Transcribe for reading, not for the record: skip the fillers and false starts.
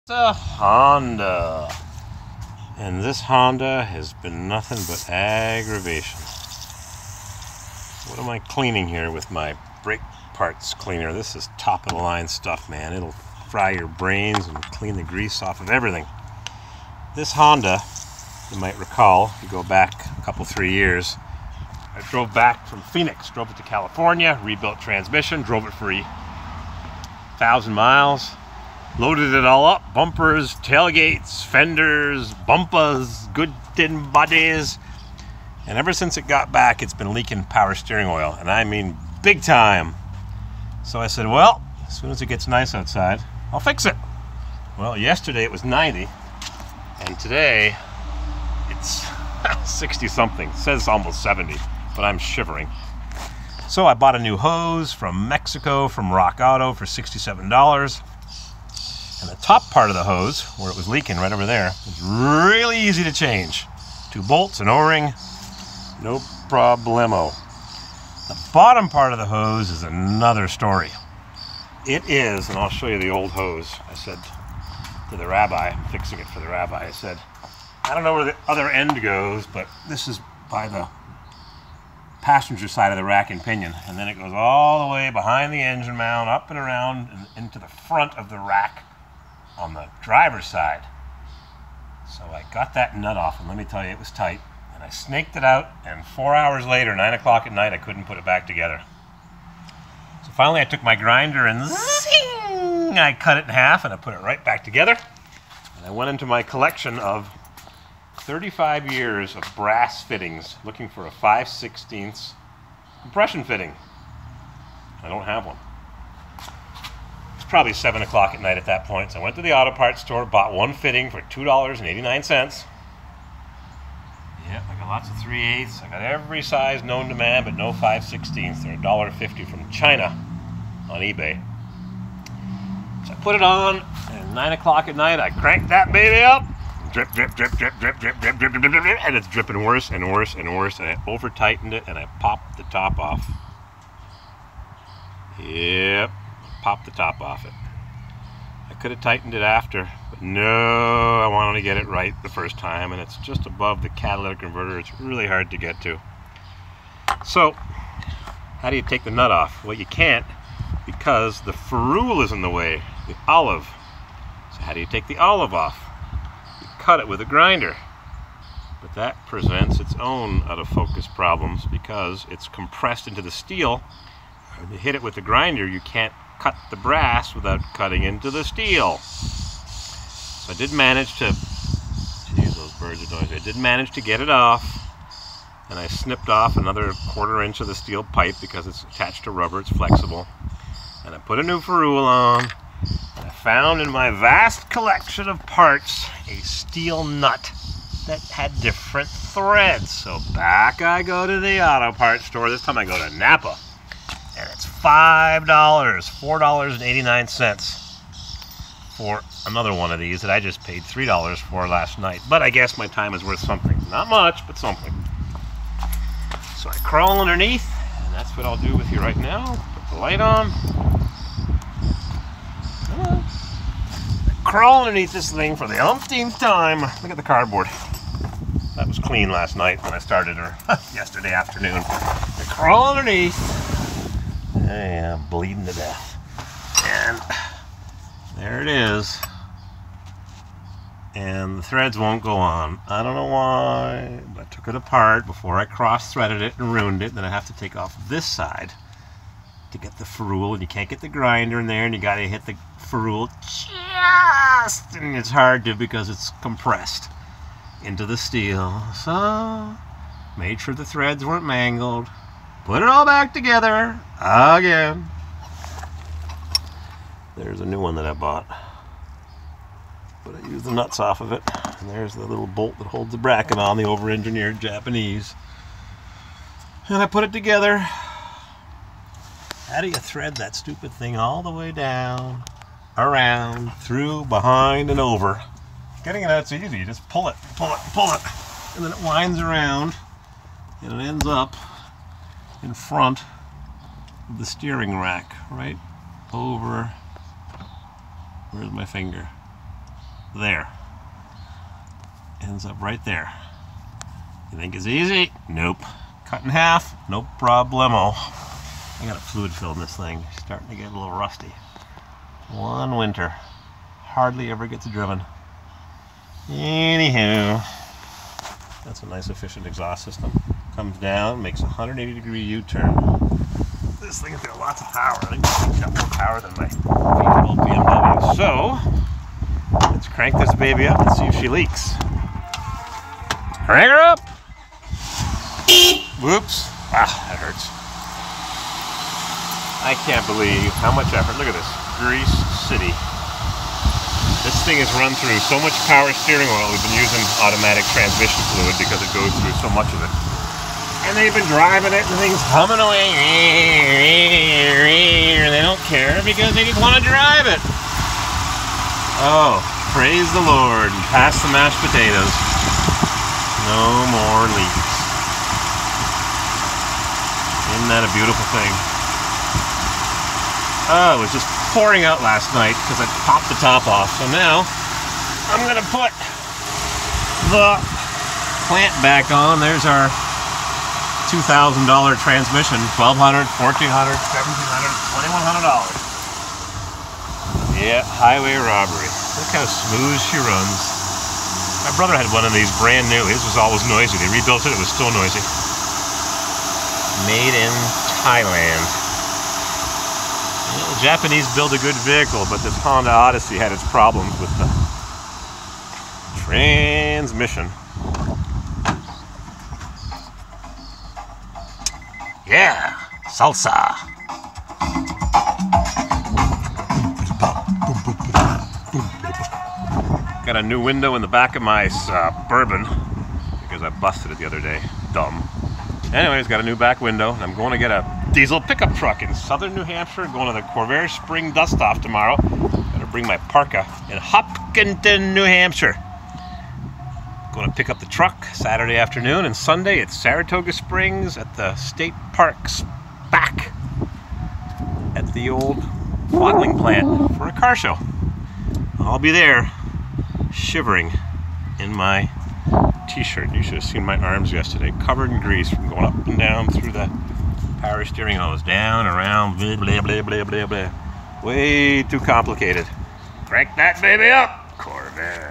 A Honda, and this Honda has been nothing but aggravation. What am I cleaning here with my brake parts cleaner? This is top of the line stuff, man. It'll fry your brains and clean the grease off of everything. This Honda, you might recall, if you go back a couple, 3 years, I drove back from Phoenix, drove it to California, rebuilt transmission, drove it for 1,000 miles. Loaded it all up, bumpers, tailgates, fenders, bumpers, good tin bodies. And ever since it got back, it's been leaking power steering oil, and I mean big time. So I said, well, as soon as it gets nice outside, I'll fix it. Well, yesterday it was 90, and today it's 60 something. It says almost 70, but I'm shivering. So I bought a new hose from Mexico, from Rock Auto for $67. And the top part of the hose, where it was leaking right over there, is really easy to change. 2 bolts, an O-ring, no problemo. The bottom part of the hose is another story. It is, and I'll show you the old hose. I said to the rabbi, I'm fixing it for the rabbi, I said, I don't know where the other end goes, but this is by the passenger side of the rack and pinion, and then it goes all the way behind the engine mount, up and around, and into the front of the rack on the driver's side. So I got that nut off, and let me tell you, it was tight. And I snaked it out, and 4 hours later, 9 o'clock at night, I couldn't put it back together. So finally I took my grinder and zing, I cut it in half, and I put it right back together. And I went into my collection of 35 years of brass fittings, looking for a 5/16 compression fitting. I don't have one. Probably 7 o'clock at night at that point. So I went to the auto parts store, bought one fitting for $2.89. Yep, I got lots of 3/8. I got every size known to man, but no 5/16. They're $1.50 from China on eBay. So I put it on, and 9 o'clock at night, I cranked that baby up. Drip, drip, drip, drip, drip, drip, drip, drip, drip, drip, drip, and it's dripping worse and worse and worse, and I over-tightened it, and I popped the top off. Yep. Pop the top off it. I could have tightened it after, but no, I wanted to get it right the first time, and it's just above the catalytic converter. It's really hard to get to. So, how do you take the nut off? Well, you can't, because the ferrule is in the way, the olive. So how do you take the olive off? You cut it with a grinder. But that presents its own out of focus problems, because it's compressed into the steel. When you hit it with the grinder, you can't cut the brass without cutting into the steel. So I did manage to, geez, those birds are noisy. I did manage to get it off, and I snipped off another 1/4 inch of the steel pipe because it's attached to rubber, it's flexible. And I put a new ferrule on, and I found in my vast collection of parts a steel nut that had different threads. So back I go to the auto parts store. This time I go to Napa. And it's $5, $4.89 for another one of these that I just paid $3 for last night. But I guess my time is worth something. Not much, but something. So I crawl underneath, and that's what I'll do with you right now. Put the light on. I crawl underneath this thing for the umpteenth time. Look at the cardboard. That was clean last night when I started her yesterday afternoon. I crawl underneath. I'm bleeding to death. And there it is. And the threads won't go on. I don't know why, but I took it apart before I cross-threaded it and ruined it. Then I have to take off this side to get the ferrule, and you can't get the grinder in there, and you gotta hit the ferrule just, and it's hard to because it's compressed into the steel. So, made sure the threads weren't mangled. Put it all back together again. There's a new one that I bought, but I used the nuts off of it. And there's the little bolt that holds the bracket on, the over-engineered Japanese. And I put it together. How do you thread that stupid thing all the way down, around, through, behind, and over? Getting it out's easy. You just pull it, pull it, pull it, and then it winds around, and it ends up in front of the steering rack, right over, where's my finger? there. Ends up right there. You think it's easy? Nope. Cut in half? No problemo. I got a fluid fill in this thing. Starting to get a little rusty. One winter. Hardly ever gets driven. Anywho, that's a nice efficient exhaust system. Comes down, makes a 180-degree U-turn. This thing's got lots of power. I think it's got more power than my V12 BMW. So, let's crank this baby up and see if she leaks. Crank her up! Whoops. Ah, that hurts. I can't believe how much effort. Look at this. Grease City. This thing is run through so much power steering oil. We've been using automatic transmission fluid because it goes through so much of it. And they've been driving it and things humming away. They don't care because they just want to drive it. Oh, praise the Lord. And pass the mashed potatoes. No more leaks. Isn't that a beautiful thing? Oh, it was just pouring out last night because I popped the top off. So now I'm going to put the plant back on. There's our $2,000 transmission. $1,200, $1,400, $1,700, $2,100. Yeah, highway robbery. Look how smooth she runs. My brother had one of these brand new. His was always noisy. They rebuilt it. It was still noisy. Made in Thailand. The Japanese build a good vehicle, but this Honda Odyssey had its problems with the transmission. Yeah, salsa. Got a new window in the back of my Suburban because I busted it the other day. Dumb. Anyways, got a new back window. I'm going to get a diesel pickup truck in southern New Hampshire. Going to the Corvair Spring Dust Off tomorrow. Gotta bring my parka in Hopkinton, New Hampshire. Going to pick up the truck Saturday afternoon, and Sunday at Saratoga Springs at the state parks back at the old bottling plant for a car show. I'll be there shivering in my t-shirt. You should have seen my arms yesterday, covered in grease from going up and down through the power steering hose, down, around, blah, blah, blah, blah, blah, blah. Way too complicated. Crank that baby up, Corvair.